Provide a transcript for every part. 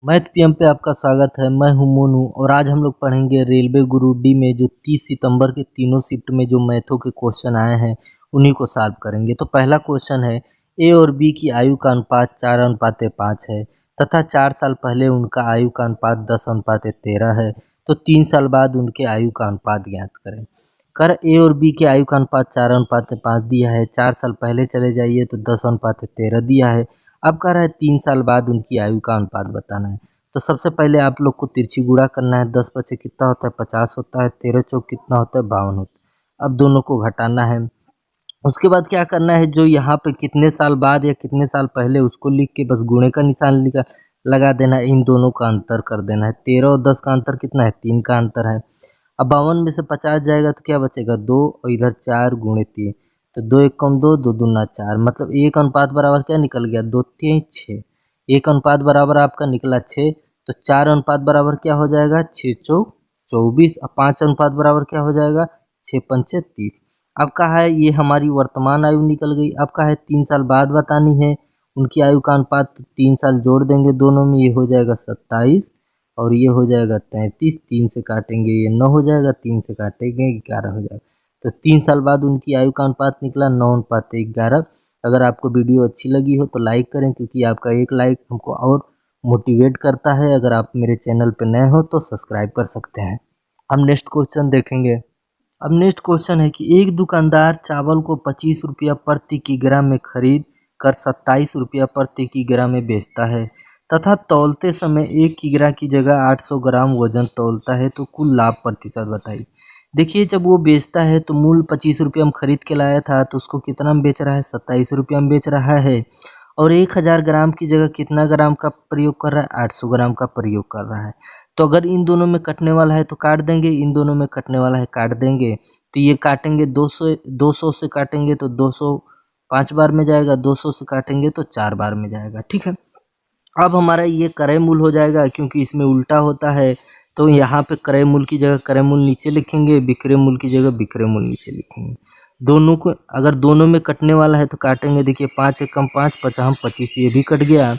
Math PM पे आपका स्वागत है। मैं हूं मोनू और आज हम लोग पढ़ेंगे रेलवे गुरु डी में जो 30 सितंबर के तीनों शिफ्ट में जो मैथों के क्वेश्चन आए हैं उन्हीं को सॉल्व करेंगे। तो पहला क्वेश्चन है, ए और बी की आयु का अनुपात 4:5 है तथा 4 साल पहले उनका आयु का अनुपात 10:13 है, तो 3 साल बाद उनके आयु का अनुपात ज्ञात करें। कर ए और बी के आयु का अनुपात 4:5 दिया है, 4 साल पहले चले जाइए तो 10:13 दिया है। अब कह रहा है 3 साल बाद उनकी आयु का अनुपात बताना है। तो सबसे पहले आप लोग को तिरछी गुणा करना है। 10 पचे कितना होता है 50 होता है, 13 चौक कितना होता है 52 होता है। अब दोनों को घटाना है। उसके बाद क्या करना है, जो यहाँ पे कितने साल बाद या कितने साल पहले उसको लिख के बस गुणे का निशान लगा देना है। इन दोनों का अंतर कर देना है। 13 और 10 का अंतर कितना है, 3 का अंतर है। अब 52 में से 50 जाएगा तो क्या बचेगा 2 और इधर 4 गुणे 3, तो 2 एक कम 2, 2 दूना 4, मतलब एक अनुपात बराबर क्या निकल गया 2 3 6। एक अनुपात बराबर आपका निकला 6, तो 4 अनुपात बराबर क्या हो जाएगा 6 चौक 24। अब 5 अनुपात बराबर क्या हो जाएगा 6 पंचे 30। अब कहा है ये हमारी वर्तमान आयु निकल गई। अब कहा है 3 साल बाद बतानी है उनकी आयु का अनुपात, तो 3 साल जोड़ देंगे दोनों में, ये हो जाएगा 27 और ये हो जाएगा 33। 3 से काटेंगे ये 9 हो जाएगा, 3 से काटेंगे 11 हो जाएगा। तो 3 साल बाद उनकी आयु का अनुपात निकला 9:11। अगर आपको वीडियो अच्छी लगी हो तो लाइक करें, क्योंकि आपका एक लाइक हमको और मोटिवेट करता है। अगर आप मेरे चैनल पर नए हो तो सब्सक्राइब कर सकते हैं। हम नेक्स्ट क्वेश्चन देखेंगे। अब नेक्स्ट क्वेश्चन है कि एक दुकानदार चावल को 25 रुपया प्रति किलोग्राम में खरीद कर 27 रुपया प्रति किलोग्राम में बेचता है तथा तौलते समय 1 किलोग्राम की जगह 800 ग्राम वजन तौलता है, तो कुल लाभ प्रतिशत बताइए। देखिए, जब वो बेचता है तो मूल 25 रुपया में खरीद के लाया था, तो उसको कितना में बेच रहा है 27 रुपया में बेच रहा है। और 1000 ग्राम की जगह कितना ग्राम का प्रयोग कर रहा है 800 ग्राम का प्रयोग कर रहा है। तो अगर इन दोनों में कटने वाला है तो काट देंगे, इन दोनों में कटने वाला है काट देंगे। तो ये काटेंगे 200 से काटेंगे तो 200 5 बार में जाएगा, 200 से काटेंगे तो 4 बार में जाएगा। ठीक है, अब हमारा ये क्रय मूल्य हो जाएगा, क्योंकि इसमें उल्टा होता है। तो यहाँ पे क्रय मूल्य की जगह क्रय मूल्य नीचे लिखेंगे, विक्रय मूल्य की जगह विक्रय मूल्य नीचे लिखेंगे। दोनों को अगर दोनों में कटने वाला है तो काटेंगे। देखिए 5 एकम 5, 50 25, ये भी कट गया।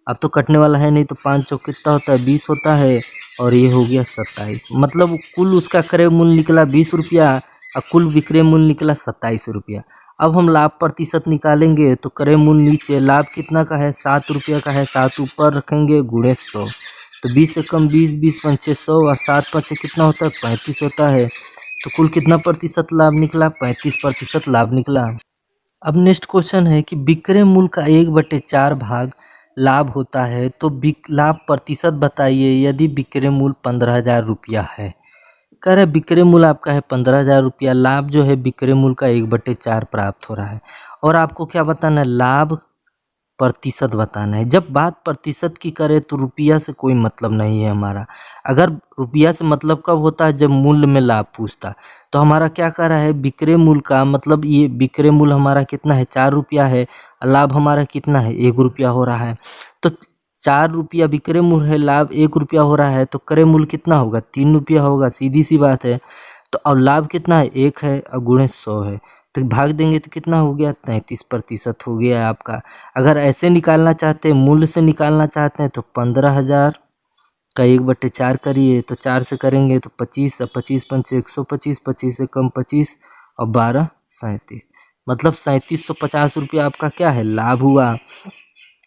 अब तो कटने वाला है नहीं, तो 5 चौक कितना होता है 20 होता है, और ये हो गया 27। मतलब कुल उसका क्रय मूल्य निकला 20 रुपया और कुल विक्रय मूल्य निकला 27 रुपया। अब हम लाभ प्रतिशत निकालेंगे, तो क्रय मूल्य नीचे, लाभ कितना का है 7 रुपया का है, 7 ऊपर रखेंगे गुणे 100, तो 20 से कम 20, 20 पंचे 100 और 7 पंचे कितना होता है 35 होता है। तो कुल कितना प्रतिशत लाभ निकला 35% लाभ निकला। अब नेक्स्ट क्वेश्चन है कि विक्रय मूल्य का 1/4 भाग लाभ होता है, तो लाभ प्रतिशत बताइए यदि विक्रय मूल्य 15,000 रुपया है। कह रहे विक्रय मूल्य आपका है 15,000 रुपया, लाभ जो है विक्रय मूल्य का 1/4 प्राप्त हो रहा है। और आपको क्या बताना है, लाभ प्रतिशत बताना है। जब बात प्रतिशत की करें तो रुपया से कोई मतलब नहीं है हमारा। अगर रुपया से मतलब कब होता है, जब मूल्य में लाभ पूछता। तो हमारा क्या कर रहा है, विक्रय मूल्य का मतलब ये विक्रय मूल्य हमारा कितना है 4 रुपया है, लाभ हमारा कितना है 1 रुपया हो रहा है। तो 4 रुपया विक्रय मूल्य है, लाभ 1 रुपया हो रहा है, तो क्रय मूल्य कितना होगा 3 रुपया होगा, सीधी सी बात है। तो अब लाभ कितना है 1 है और गुणे 100 है, तो भाग देंगे तो कितना हो गया 33% हो गया आपका। अगर ऐसे निकालना चाहते हैं, मूल्य से निकालना चाहते हैं, तो 15,000 का 1/4 करिए, तो 4 से करेंगे तो 25, 25 पंचे 125, 25 से कम 25 और 12 37, मतलब 3750 रुपया आपका क्या है लाभ हुआ।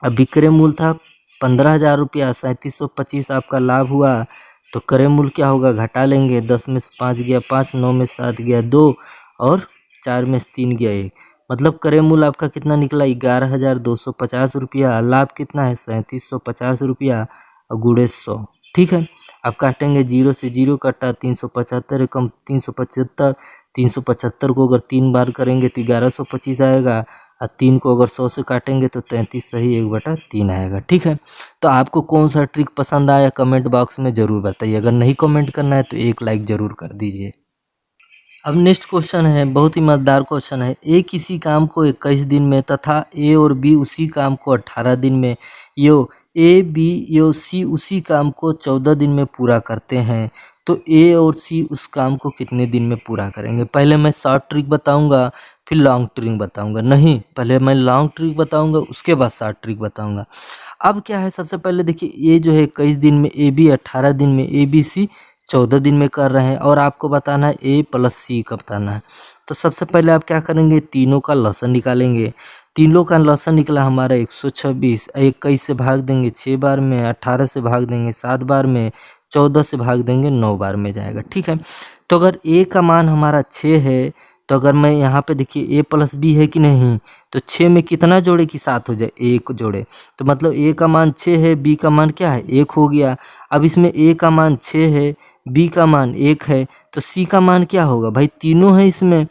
अब विक्रय मूल्य था 15,000 रुपया, 3725 आपका लाभ हुआ। तो क्रय मूल्य क्या होगा, घटा लेंगे, 10 में से 5 गया 5, 9 में से 7 गया 2 और 4 में से 3 गया 1, मतलब क्रय मूल्य आपका कितना निकला 11,250 रुपया। लाभ कितना है 3750 रुपया और गुणे 100। ठीक है, अब काटेंगे, 0 से 0 कटा, 375 कम 375, 375 को अगर 3 बार करेंगे तो 1125 आएगा, और 3 को अगर 100 से काटेंगे तो 33 सही 1/3 आएगा। ठीक है, तो आपको कौन सा ट्रिक पसंद आया कमेंट बॉक्स में ज़रूर बताइए। अगर नहीं कमेंट करना है तो एक लाइक ज़रूर कर दीजिए। अब नेक्स्ट क्वेश्चन है, बहुत ही मजेदार क्वेश्चन है। ए किसी काम को 21 दिन में तथा ए और बी उसी काम को 18 दिन में, यो ए बी यो सी उसी काम को 14 दिन में पूरा करते हैं, तो ए और सी उस काम को कितने दिन में पूरा करेंगे। पहले मैं शॉर्ट ट्रिक बताऊंगा, फिर लॉन्ग ट्रिक बताऊंगा। नहीं, पहले मैं लॉन्ग ट्रिक बताऊंगा, उसके बाद शॉर्ट ट्रिक बताऊंगा। अब क्या है, सबसे पहले देखिए ये जो है 21 दिन में, ए बी 18 दिन में, ए बी सी 14 दिन में कर रहे हैं, और आपको बताना है ए प्लस सी का बताना है। तो सबसे पहले आप क्या करेंगे, तीनों का लसन निकालेंगे। तीनों का लसन निकला हमारा 126, 21 से भाग देंगे 6 बार में, 18 से भाग देंगे 7 बार में, 14 से भाग देंगे 9 बार में जाएगा। ठीक है, तो अगर ए का मान हमारा 6 है, तो अगर मैं यहाँ पे देखिए ए प्लस बी है कि नहीं, तो 6 में कितना जोड़े कि 7 हो जाए, 1 जोड़े। तो मतलब ए का मान 6 है, बी का मान क्या है, 1 हो गया। अब इसमें ए का मान 6 है, बी का मान 1 है, तो सी का मान क्या होगा भाई, तीनों है इसमें,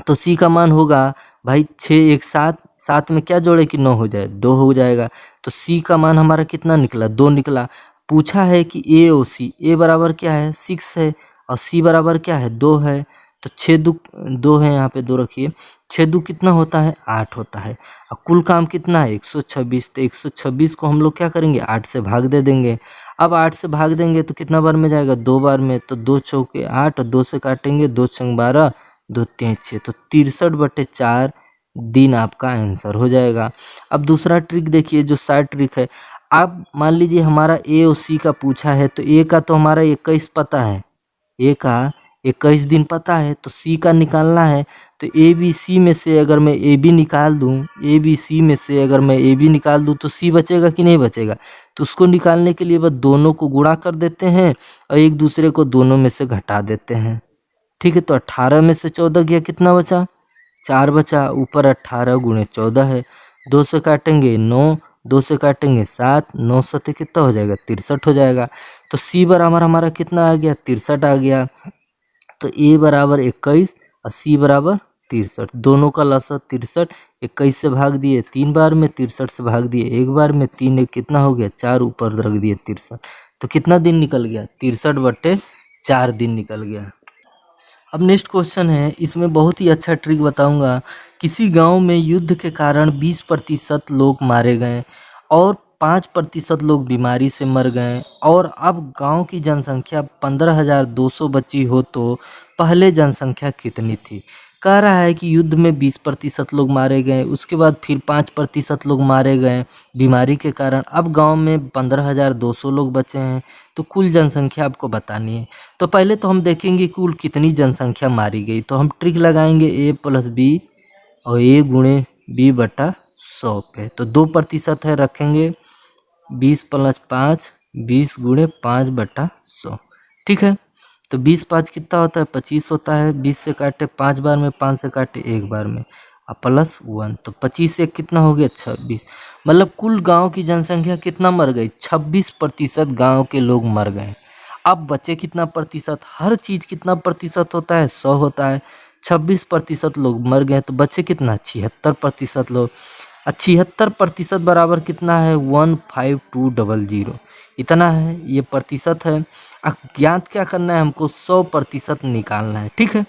तो सी का मान होगा भाई 6 1 7, 7 में क्या जोड़े कि 9 हो जाए, 2 हो जाएगा। तो सी का मान हमारा कितना निकला, 2 निकला। पूछा है कि ए और सी, ए बराबर क्या है 6 है, और सी बराबर क्या है 2 है। तो 6 दू 2 है, यहाँ पे 2 रखिए, 6 दू कितना होता है 8 होता है, और कुल काम कितना है 126। तो 126 को हम लोग क्या करेंगे 8 से भाग दे देंगे। अब 8 से भाग देंगे तो कितना बार में जाएगा, 2 बार में। तो 2 चौके 8, 2 से काटेंगे, 2 छंग 12, 2 3 6, तो 63/4 दिन आपका आंसर हो जाएगा। अब दूसरा ट्रिक देखिए, जो साइड ट्रिक है, आप मान लीजिए हमारा ए और सी का पूछा है, तो ए का तो हमारा 21 पता है, ए का 21 दिन पता है, तो सी का निकालना है। तो ए बी सी में से अगर मैं ए बी निकाल दूं, ए बी सी में से अगर मैं ए बी निकाल दूं, तो सी बचेगा कि नहीं बचेगा। तो उसको निकालने के लिए बस दोनों को गुणा कर देते हैं, और एक दूसरे को दोनों में से घटा देते हैं। ठीक है, तो 18 में से 14 गया, कितना बचा 4 बचा, ऊपर 18 गुणे 14 है, 2 से काटेंगे 9, 2 से काटेंगे 7, 9 सते कितना हो जाएगा 63 हो जाएगा। तो सी बराबर हमारा कितना आ गया 63 आ गया। तो ए बराबर 21 और सी बराबर 63, दोनों का लसा 63। 21 से भाग दिए 3 बार में, 63 से भाग दिए 1 बार में, 3 एक कितना हो गया 4, ऊपर रख दिए 63। तो कितना दिन निकल गया 63/4 दिन निकल गया। अब नेक्स्ट क्वेश्चन है, इसमें बहुत ही अच्छा ट्रिक बताऊंगा। किसी गांव में युद्ध के कारण 20% लोग मारे गए और 5% लोग बीमारी से मर गए, और अब गांव की जनसंख्या 15,200 बची हो, तो पहले जनसंख्या कितनी थी। कह रहा है कि युद्ध में 20% लोग मारे गए, उसके बाद फिर 5% लोग मारे गए बीमारी के कारण, अब गांव में 15,200 लोग बचे हैं, तो कुल जनसंख्या आपको बतानी है। तो पहले तो हम देखेंगे कुल कितनी जनसंख्या मारी गई, तो हम ट्रिक लगाएंगे ए प्लस बी और ए गुणे बी बटा 100 पे। तो 2% है, रखेंगे 20 + 5, 20 गुणे 5/100। ठीक है, तो 20 5 कितना होता है 25 होता है, 20 से काटे 5 बार में, 5 से काटे 1 बार में, और +1, तो 25 से कितना हो गया 26। मतलब कुल गांव की जनसंख्या कितना मर गई, 26% गांव के लोग मर गए। अब बचे कितना प्रतिशत, हर चीज कितना प्रतिशत होता है 100 होता है, 26% लोग मर गए, तो बचे कितना 76% लोग। 76% बराबर कितना है 15200, इतना है, ये प्रतिशत है। अब ज्ञात क्या करना है हमको, 100% निकालना है। ठीक है,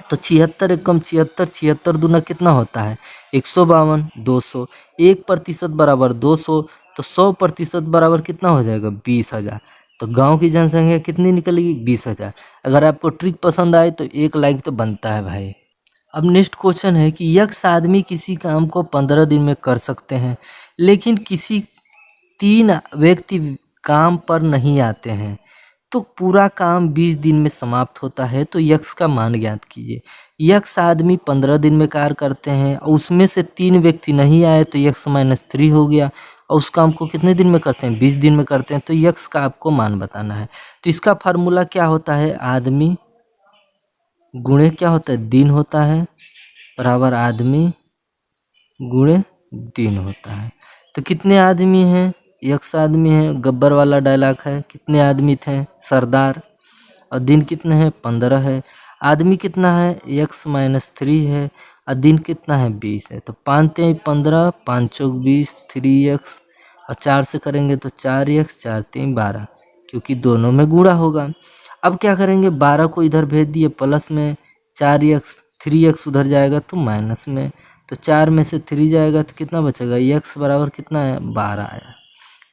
तो 76 एकम 76, 76 दूना कितना होता है 152, 200, 1% बराबर 200, तो 100% बराबर कितना हो जाएगा 20,000। तो गांव की जनसंख्या कितनी निकलेगी 20,000। अगर आपको ट्रिक पसंद आए तो एक लाइक तो बनता है भाई। अब नेक्स्ट क्वेश्चन है कि यक्ष आदमी किसी काम को 15 दिन में कर सकते हैं, लेकिन किसी 3 व्यक्ति काम पर नहीं आते हैं, तो पूरा काम 20 दिन में समाप्त होता है, तो यक्ष का मान ज्ञात कीजिए। यक्ष आदमी 15 दिन में कार्य करते हैं, और उसमें से 3 व्यक्ति नहीं आए, तो यक्ष -3 हो गया, और उस काम को कितने दिन में करते हैं 20 दिन में करते हैं, तो यक्ष का आपको मान बताना है। तो इसका फार्मूला क्या होता है, आदमी गुणे क्या होता है दिन होता है, बराबर आदमी गुणे दिन होता है। तो कितने आदमी हैं, यक्ष आदमी है, गब्बर वाला डायलॉग है, कितने आदमी थे सरदार, और दिन कितने हैं 15 है। आदमी कितना है यक्ष -3 है, और दिन कितना है 20 है। तो 5 3 15, 5 चौक 20, 3x, और 4 से करेंगे तो 4x, 4 3 12, क्योंकि दोनों में गुणा होगा। अब क्या करेंगे 12 को इधर भेज दिए प्लस में, 4x 3x उधर जाएगा तो माइनस में, तो 4 में से 3 जाएगा तो कितना बचेगा, यक्स बराबर कितना है 12 आया।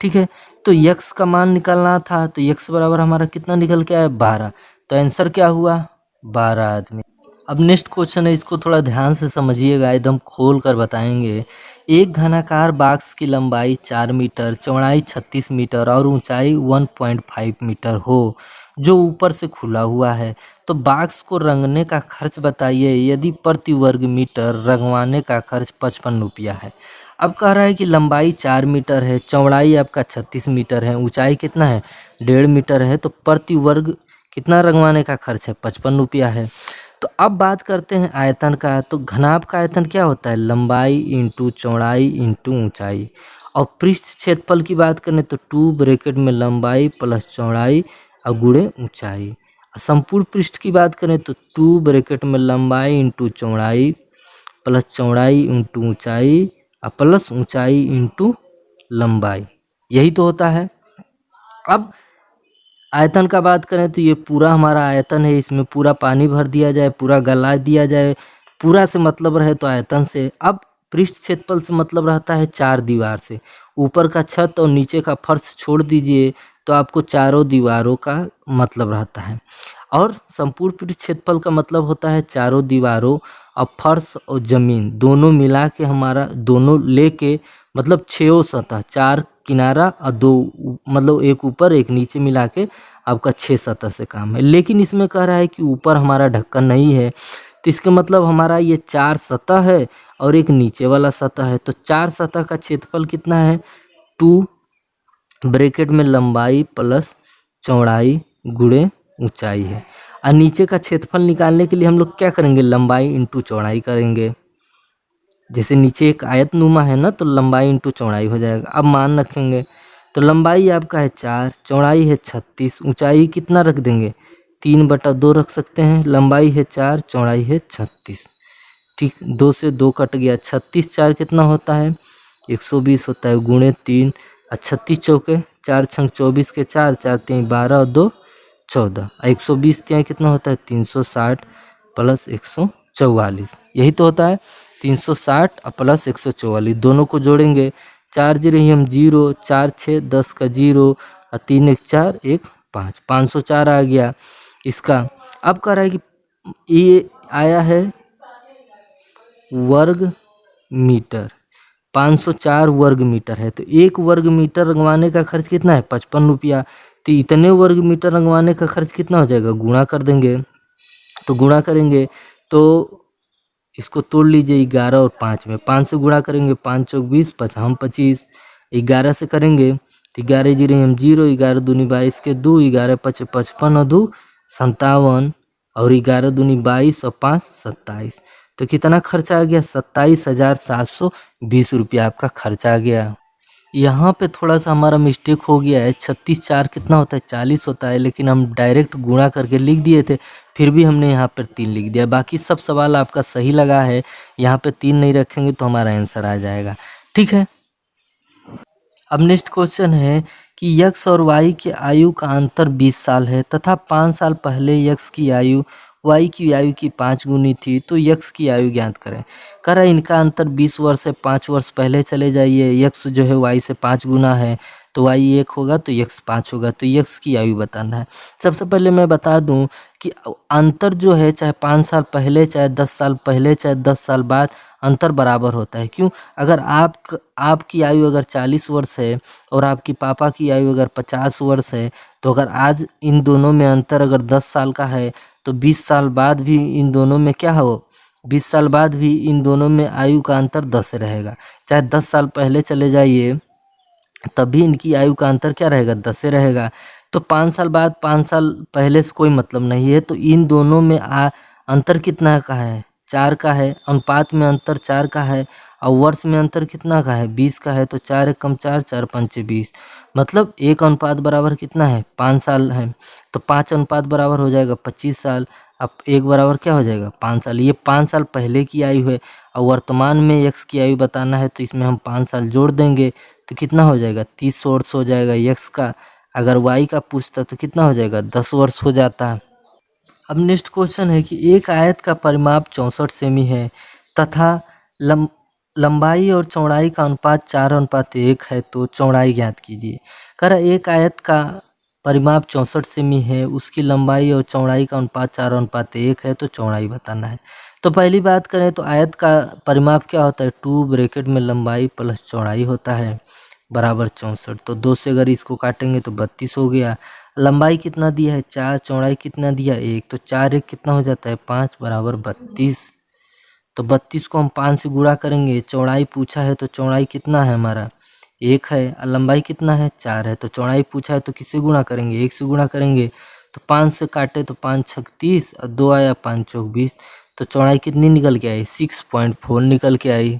ठीक है, तो यक्स का मान निकालना था, तो यक्स बराबर हमारा कितना निकल के आया 12, तो आंसर क्या हुआ 12 आदमी। अब नेक्स्ट क्वेश्चन है, इसको थोड़ा ध्यान से समझिएगा, एकदम खोल कर बताएंगे एक घनाकार बॉक्स की लंबाई 4 मीटर, चौड़ाई 36 मीटर और ऊंचाई 1.5 मीटर हो, जो ऊपर से खुला हुआ है, तो बॉक्स को रंगने का खर्च बताइए। यदि प्रति वर्ग मीटर रंगवाने का खर्च 55 रुपया है। अब कह रहा है कि लंबाई 4 मीटर है, चौड़ाई आपका 36 मीटर है, ऊंचाई कितना है 1.5 मीटर है, तो प्रति वर्ग कितना रंगवाने का खर्च है 55 रुपया है। तो अब बात करते हैं आयतन का। तो घनाभ का आयतन क्या होता है, लंबाई इंटू चौड़ाई इंटू ऊंचाई। और पृष्ठ क्षेत्रफल की बात करें तो 2 ब्रैकेट में लंबाई प्लस चौड़ाई और गुणे ऊंचाई। संपूर्ण पृष्ठ की बात करें तो 2 ब्रैकेट में लंबाई इंटू चौड़ाई प्लस चौड़ाई इंटू ऊंचाई और प्लस ऊंचाई इंटू लंबाई, यही तो होता है। अब आयतन का बात करें तो ये पूरा हमारा आयतन है, इसमें पूरा पानी भर दिया जाए, पूरा गला दिया जाए, पूरा से मतलब रहे तो आयतन से। अब पृष्ठ क्षेत्रफल से मतलब रहता है 4 दीवार से। ऊपर का छत और नीचे का फर्श छोड़ दीजिए तो आपको चारों दीवारों का मतलब रहता है। और संपूर्ण पृष्ठ क्षेत्रफल का मतलब होता है चारों दीवारों और फर्श और जमीन दोनों मिला के, हमारा दोनों लेके मतलब 6 सतह, 4 किनारा और 2 मतलब एक ऊपर एक नीचे मिला के आपका 6 सतह से काम है। लेकिन इसमें कह रहा है कि ऊपर हमारा ढक्कन नहीं है, तो इसका मतलब हमारा ये 4 सतह है और एक नीचे वाला सतह है। तो 4 सतह का क्षेत्रफल कितना है, 2 ब्रैकेट में लंबाई प्लस चौड़ाई गुणे ऊंचाई है। और नीचे का क्षेत्रफल निकालने के लिए हम लोग क्या करेंगे, लंबाई इंटू चौड़ाई करेंगे। जैसे नीचे एक आयत नुमा है ना, तो लंबाई इंटू चौड़ाई हो जाएगा। अब मान रखेंगे तो लंबाई आपका है 4, चौड़ाई है 36, ऊंचाई कितना रख देंगे 3/2 रख सकते हैं। लंबाई है 4, चौड़ाई है 36, ठीक, 2 से 2 कट गया, 36 4 कितना होता है 120 होता है, गुणे 3 और 36 चौके 4 छंग 24 के 4, 4 3 12 और 2 14, 120 ત્યાં कितना होता है 360 प्लस 144, यही तो होता है 360 प्लस 144, दोनों को जोड़ेंगे 4 जीरो ही हम 0, 4 6 10 का 0 और 3 1 4 1 5, 504 आ गया इसका। अब कह रहा है कि ये आया है वर्ग मीटर, 504 वर्ग मीटर है, तो 1 वर्ग मीटर रंगवाने का खर्च कितना है 55 रुपया। तो इतने वर्ग मीटर रंगवाने का खर्च कितना हो जाएगा, गुणा कर देंगे। तो गुणा करेंगे तो इसको तोड़ लीजिए 11 और 5 में, 5 से गुणा करेंगे 5 चौक 20, 5 हम 25, 11 से करेंगे तो 11 जीरो हम 0, 11 दूनी 22 के 2, 11 5 55 और 2 57 और 11 दूनी 22 और 5 27, तो कितना खर्चा आ गया 27,720 रुपया आपका खर्चा आ गया। यहाँ पे थोड़ा सा हमारा मिस्टेक हो गया है, 36 4 कितना होता है 40 होता है, लेकिन हम डायरेक्ट गुणा करके लिख दिए थे, फिर भी हमने यहाँ पर 3 लिख दिया। बाकी सब सवाल आपका सही लगा है, यहाँ पे 3 नहीं रखेंगे तो हमारा आंसर आ जाएगा, ठीक है। अब नेक्स्ट क्वेश्चन है कि यक्स और वाई की आयु का अंतर 20 साल है तथा 5 साल पहले यक्स की आयु वाई की आयु की 5 गुनी थी, तो यक्स की आयु ज्ञात करें। कह रहा है इनका अंतर 20 वर्ष से 5 वर्ष पहले चले जाइए, यक्स जो है वाई से 5 गुना है, तो वाई 1 होगा तो यक्स 5 होगा, तो यक्स की आयु बताना है। सबसे पहले मैं बता दूं कि अंतर जो है चाहे 5 साल पहले, चाहे 10 साल पहले, चाहे 10 साल बाद, अंतर बराबर होता है। क्यों, अगर आपकी आयु अगर 40 वर्ष है और आपकी पापा की आयु अगर 50 वर्ष है, तो अगर आज इन दोनों में अंतर अगर 10 साल का है तो 20 साल बाद भी इन दोनों में क्या हो, 20 साल बाद भी इन दोनों में आयु का अंतर 10 रहेगा। चाहे 10 साल पहले चले जाइए तब भी इनकी आयु का अंतर क्या रहेगा 10 से रहेगा। तो 5 साल बाद 5 साल पहले से कोई मतलब नहीं है, तो इन दोनों में अंतर कितना का है 4 का है, अनुपात में अंतर 4 का है और वर्ष में अंतर कितना का है 20 का है, तो 4 एकम 4, 4 पंचे 20, मतलब 1 अनुपात बराबर कितना है 5 साल है, तो 5 अनुपात बराबर हो जाएगा 25 साल। अब 1 बराबर क्या हो जाएगा 5 साल, ये 5 साल पहले की आयु है और वर्तमान में यक्स की आयु बताना है, तो इसमें हम 5 साल जोड़ देंगे तो कितना हो जाएगा 30 वर्ष हो जाएगा यक्स का। अगर वाई का पूछता तो कितना हो जाएगा 10 वर्ष हो जाता। अब नेक्स्ट क्वेश्चन है कि एक आयत का परिमाप 64 सेमी है तथा लंबाई और चौड़ाई का अनुपात 4:1 है, तो चौड़ाई ज्ञात कीजिए। कह रहा एक आयत का परिमाप 64 सेमी है, उसकी लंबाई और चौड़ाई का अनुपात 4:1 है, तो चौड़ाई बताना है। तो पहली बात करें तो आयत का परिमाप क्या होता है, 2 ब्रैकेट में लंबाई प्लस चौड़ाई होता है बराबर 64। तो 2 से अगर इसको काटेंगे तो 32 हो गया। लंबाई कितना दिया है 4, चौड़ाई कितना दिया 1, तो 4 1 कितना हो जाता है 5 बराबर 32। तो 32 को हम 5 से गुणा करेंगे, चौड़ाई पूछा है तो चौड़ाई कितना है हमारा 1 है, और लंबाई कितना है 4 है। तो चौड़ाई पूछा है तो किससे गुणा करेंगे 1 से गुणा करेंगे। तो 5 से काटे तो 5 छक 30 और 2 आया 5 चौक 20। तो चौड़ाई कितनी निकल के आई 6.4 निकल के आई।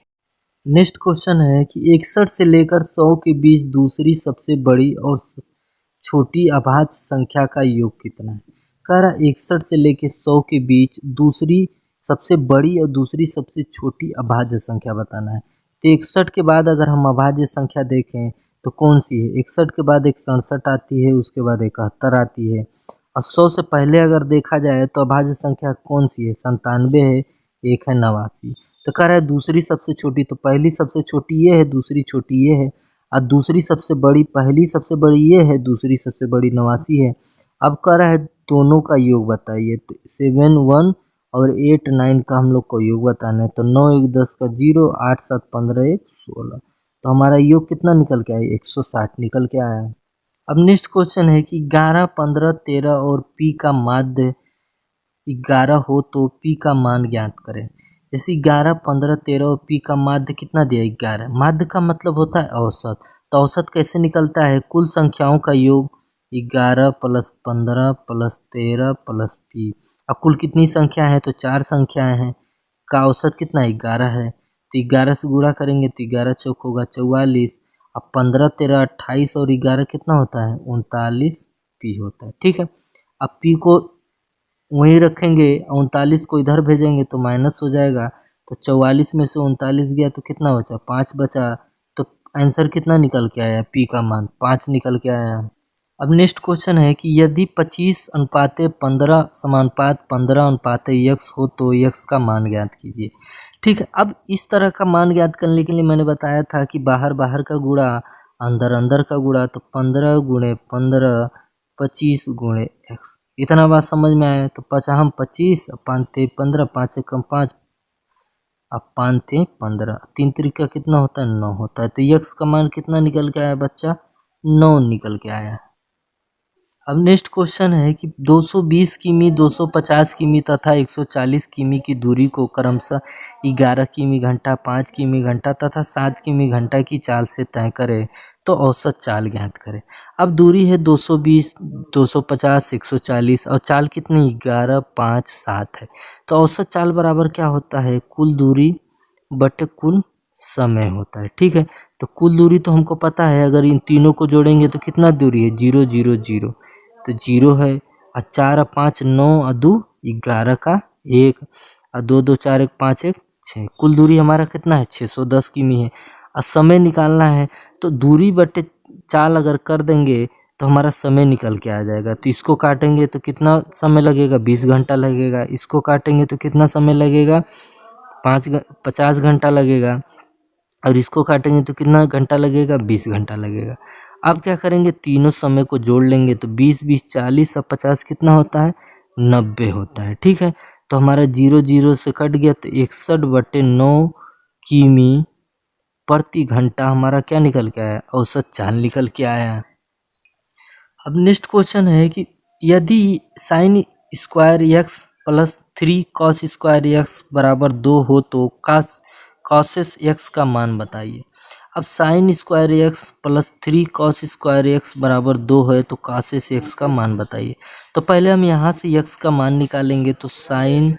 नेक्स्ट क्वेश्चन है कि 61 से लेकर 100 के बीच दूसरी सबसे बड़ी और छोटी अभाज्य संख्या का योग कितना है। कह रहा 61 से लेकर 100 के बीच दूसरी सबसे बड़ी और दूसरी सबसे छोटी अभाज्य संख्या बताना है। तो 61 के बाद अगर हम अभाज्य संख्या देखें तो कौन सी है, 61 के बाद एक 67 आती है, उसके बाद 71 आती है, और 100 से पहले अगर देखा जाए तो अभाज्य संख्या कौन सी है 97 है, एक है 89। तो कह रहा है दूसरी सबसे छोटी, तो पहली सबसे छोटी ये है, दूसरी छोटी ये है, और दूसरी सबसे बड़ी पहली सबसे बड़ी ये है, दूसरी सबसे बड़ी 89 है। अब कह रहा है दोनों का योग बताइए। तो 7 1 और 8 9 का हम लोग को योग बताना है। तो 9 1 10 का 0, 8 7 15 1 16। तो हमारा योग कितना निकल के आया 160 निकल के आया। अब नेक्स्ट क्वेश्चन है कि 11 15 13 और पी का माध्य 11 हो तो पी का मान ज्ञात करें। जैसे 11 15 13 और पी का माध्य कितना दिया 11। माध्य का मतलब होता है औसत। तो औसत कैसे निकलता है, कुल संख्याओं का योग 11 प्लस 15 प्लस 13 प्लस पी। अब कुल कितनी संख्या है तो 4 संख्याएं हैं, का औसत कितना 11 है। तो 11 से गुणा करेंगे तो 11 चौक होगा 44। अब 15 13 28 और 11 कितना होता है 39 पी होता है। ठीक है, अब पी को वहीं रखेंगे, 39 को इधर भेजेंगे तो माइनस हो जाएगा। तो 44 में से 39 गया तो कितना बचा 5 बचा। तो आंसर कितना निकल के आया, पी का मान 5 निकल के आया। अब नेक्स्ट क्वेश्चन है कि यदि 25:15 समानुपात 15:x हो तो x का मान ज्ञात कीजिए। ठीक है, अब इस तरह का मान ज्ञात करने के लिए मैंने बताया था कि बाहर बाहर का गुणा अंदर अंदर का गुणा। तो 15 गुणे 15 25 गुणे x, इतना बात समझ में आया। तो 5 हम 25 पाँच 15 5 से कम 5, अब 5 15, 3 त्रिका कितना होता है 9 होता है। तो यक्स का मान कितना निकल के आया बच्चा 9 निकल के आया। अब नेक्स्ट क्वेश्चन है कि 220 किमी 250 किमी तथा 140 किमी की दूरी को क्रमशः 11 किमी घंटा 5 किमी घंटा तथा 7 किमी घंटा की चाल से तय करें तो औसत चाल ज्ञात करें। अब दूरी है 220 250 140 और चाल कितनी 11 5 7 है। तो औसत चाल बराबर क्या होता है कुल दूरी बटे कुल समय होता है। ठीक है, तो कुल दूरी तो हमको पता है, अगर इन तीनों को जोड़ेंगे तो कितना दूरी है 0 0 0, तो 0 है, और 4 और 5 9 और 2 11 का 1, और 2 2 4 1 5 1 6, कुल दूरी हमारा कितना है 610 किमी है। और समय निकालना है तो दूरी बटे चाल अगर कर देंगे तो हमारा समय निकल के आ जाएगा। तो इसको काटेंगे तो कितना समय लगेगा 20 घंटा लगेगा, इसको काटेंगे तो कितना समय लगेगा 50 घंटा लगेगा, और इसको काटेंगे तो कितना घंटा लगेगा 20 घंटा लगेगा। अब क्या करेंगे तीनों समय को जोड़ लेंगे तो 20 20 40 और 50 कितना होता है 90 होता है। ठीक है, तो हमारा 0 0 से कट गया तो 61/9 किमी प्रति घंटा हमारा क्या निकल के आया औसत चाल निकल के आया। अब नेक्स्ट क्वेश्चन है कि यदि sine square x plus 3 cos square x बराबर 2 हो तो कॉसेस एक्स का मान बताइए। अब sine square x plus 3 cos square x बराबर 2 है तो कॉसेस एक्स का मान बताइए। तो पहले हम यहाँ से एक्स का मान निकालेंगे। तो साइन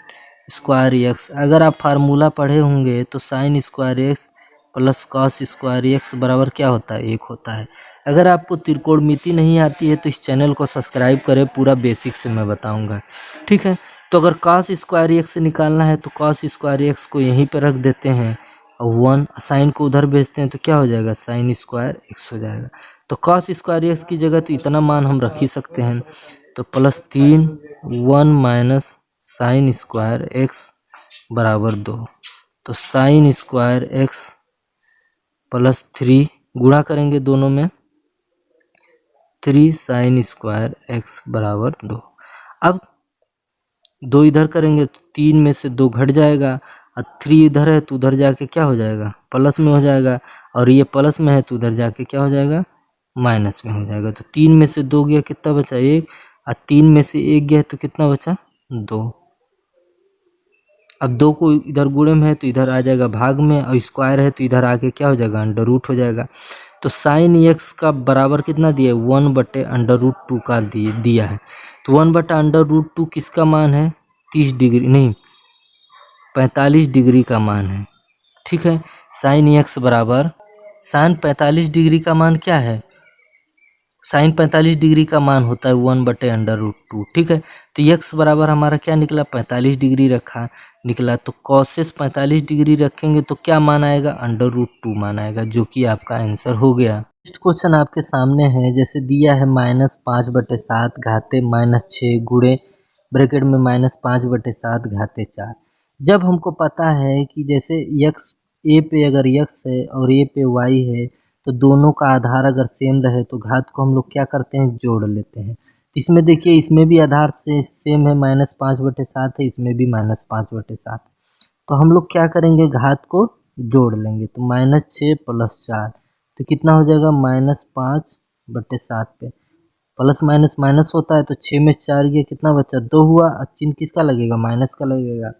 स्क्वायर एक्स, अगर आप फार्मूला पढ़े होंगे तो sine square x plus cos square x बराबर क्या होता है 1 होता है। अगर आपको त्रिकोणमिति नहीं आती है तो इस चैनल को सब्सक्राइब करें, पूरा बेसिक से मैं बताऊंगा। ठीक है, तो अगर कॉस स्क्वायर एक्स निकालना है तो कॉस स्क्वायर एक्स को यहीं पर रख देते हैं और 1 साइन को उधर भेजते हैं तो क्या हो जाएगा साइन स्क्वायर एक्स हो जाएगा। तो कॉस स्क्वायर एक्स की जगह तो इतना मान हम रख ही सकते हैं। तो +3 1 माइनस साइन स्क्वायर एक्स बराबर 2। तो साइन स्क्वायर एक्स +3 गुणा करेंगे दोनों में 3 साइन स्क्वायर एक्स बराबर 2। अब 2 इधर करेंगे तो 3 में से 2 घट जाएगा, और 3 इधर है तो उधर जाके क्या हो जाएगा, प्लस में हो जाएगा, और ये प्लस में है तो उधर जाके क्या हो जाएगा, माइनस में हो जाएगा। तो 3 में से 2 गया, कितना बचा 1, और 3 में से 1 गया तो कितना बचा 2। अब 2 को इधर गुणे में है तो इधर आ जाएगा भाग में, और स्क्वायर है तो इधर आके क्या हो जाएगा, अंडर रूट हो जाएगा। तो साइन एक्स का बराबर कितना दिया है, 1/√2 का दिया है। तो 1/√2 किसका मान है, 30 डिग्री नहीं 45 डिग्री का मान है। ठीक है, साइन एक्स बराबर, साइन 45 डिग्री का मान क्या है, साइन 45 डिग्री का मान होता है 1/√2। ठीक है, तो एक्स बराबर हमारा क्या निकला, 45 डिग्री रखा निकला। तो कॉसेस 45 डिग्री रखेंगे तो क्या मान आएगा, √2 मान आएगा, जो कि आपका आंसर हो गया। नेक्स्ट क्वेश्चन आपके सामने है, जैसे दिया है -5/7 घाते -6 गुणे ब्रैकेट में -5/7 घाते 4। जब हमको पता है कि जैसे यक्स ए पे अगर यक्स है और ए पे वाई है, तो दोनों का आधार अगर सेम रहे तो घात को हम लोग क्या करते हैं, जोड़ लेते हैं। इसमें देखिए, इसमें भी आधार से सेम है, -5/7 है, इसमें भी -5/7। तो हम लोग क्या करेंगे, घात को जोड़ लेंगे। तो -6 + 4 तो कितना हो जाएगा, -5/7 पे प्लस माइनस माइनस होता है, तो 6 में 4 गया, कितना बचा 2 हुआ। चिन्ह किसका लगेगा, माइनस का लगेगा।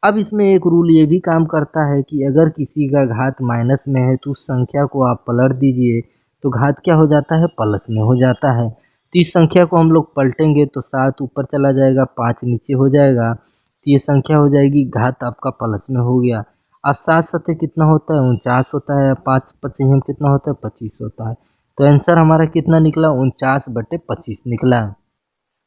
अब इसमें एक रूल ये भी काम करता है कि अगर किसी का घात माइनस में है तो उस संख्या को आप पलट दीजिए तो घात क्या हो जाता है, प्लस में हो जाता है। तो इस संख्या को हम लोग पलटेंगे तो 7 ऊपर चला जाएगा, 5 नीचे हो जाएगा, तो ये संख्या हो जाएगी, घात आपका प्लस में हो गया। अब 7 सत्ते कितना होता है, 49 होता है, 5 पचीम कितना होता है, 25 होता है। तो आंसर हमारा कितना निकला, 49/25 निकला।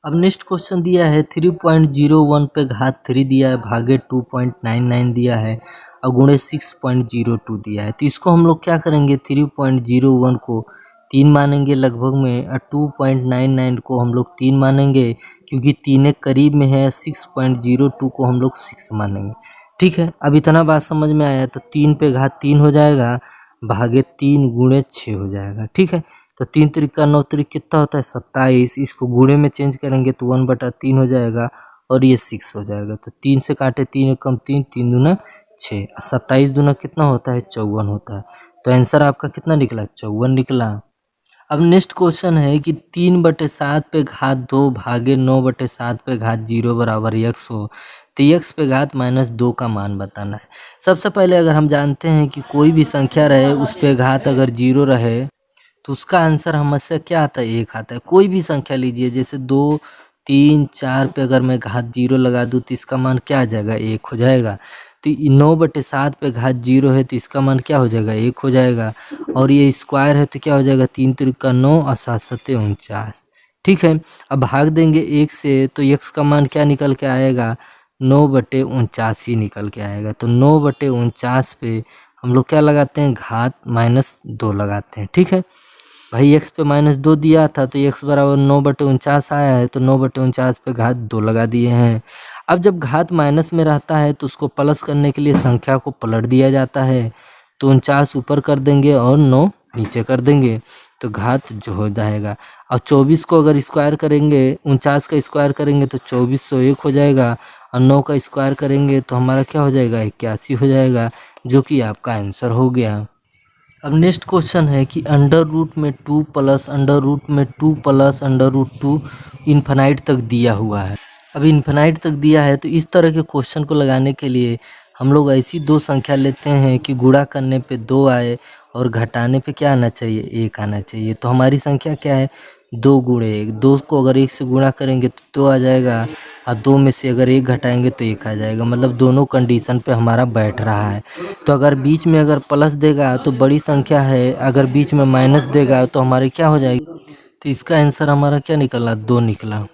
अब नेक्स्ट क्वेश्चन दिया है 3.01 पे घात 3 दिया है, भागे 2.99 दिया है, और गुणे 6.02 दिया है। तो इसको हम लोग क्या करेंगे, 3.01 को 3 मानेंगे लगभग में, और 2.99 को हम लोग 3 मानेंगे क्योंकि 3 एक करीब में है, 6.02 को हम लोग 6 मानेंगे। ठीक है, अब इतना बात समझ में आया। तो 3 पे घात 3 हो जाएगा, भागे 3 गुणे 6 हो जाएगा। ठीक है, तो 3 त्रिका 9 त्रिक कितना होता है, 27। इसको गुणे में चेंज करेंगे तो 1/3 हो जाएगा, और ये 6 हो जाएगा। तो 3 से काटे 3 एकम 3, 3 दूना 6, 27 दूना कितना होता है, 54 होता है। तो आंसर आपका कितना निकला, 54 निकला। अब नेक्स्ट क्वेश्चन है कि 3/7 पे घात 2 भागे 9/7 पे घात 0 बराबर यक्स हो, तो यक्स पे घात -2 का मान बताना है। सबसे पहले अगर हम जानते हैं कि कोई भी संख्या रहे उस पे घात अगर 0 रहे तो उसका आंसर हमेशा क्या आता है, 1 आता है। कोई भी संख्या लीजिए, जैसे 2, 3, 4 पे अगर मैं घात 0 लगा दूँ तो इसका मान क्या आ जाएगा, 1 हो जाएगा। तो 9/7 पे घात 0 है तो इसका मान क्या हो जाएगा, 1 हो जाएगा। और ये स्क्वायर है तो क्या हो जाएगा, 3 त्रिका 9 और 7 सत्ते 49। ठीक है, अब भाग देंगे 1 से तो x का मान क्या निकल के आएगा, 9/49 ही निकल के आएगा। तो 9/49 पे हम लोग क्या लगाते हैं, घात -2 लगाते हैं। ठीक है भाई, x पे -2 दिया था तो x बराबर 9/49 आया है, तो 9/49 पे घात 2 लगा दिए हैं। अब जब घात माइनस में रहता है तो उसको प्लस करने के लिए संख्या को पलट दिया जाता है। तो 49 ऊपर कर देंगे और 9 नीचे कर देंगे, तो घात जो हो जाएगा। और 24 को अगर स्क्वायर करेंगे, 49 का स्क्वायर करेंगे तो 2401 हो जाएगा, और 9 का स्क्वायर करेंगे तो हमारा क्या हो जाएगा, 81 हो जाएगा, जो कि आपका आंसर हो गया। अब नेक्स्ट क्वेश्चन है कि √2 में 2 प्लस √2 में 2 प्लस √2 इन्फिनाइट तक दिया हुआ है। अब इन्फिनाइट तक दिया है तो इस तरह के क्वेश्चन को लगाने के लिए हम लोग ऐसी दो संख्या लेते हैं कि गुणा करने पे 2 आए और घटाने पे क्या आना चाहिए, 1 आना चाहिए। तो हमारी संख्या क्या है, 2 गुणे 1। 2 को अगर 1 से गुणा करेंगे तो 2 आ जाएगा, और 2 में से अगर 1 घटाएंगे तो 1 आ जाएगा। मतलब दोनों कंडीशन पे हमारा बैठ रहा है। तो अगर बीच में अगर प्लस देगा तो बड़ी संख्या है, अगर बीच में माइनस देगा तो हमारी क्या हो जाएगी। तो इसका आंसर हमारा क्या निकला, 2 निकला।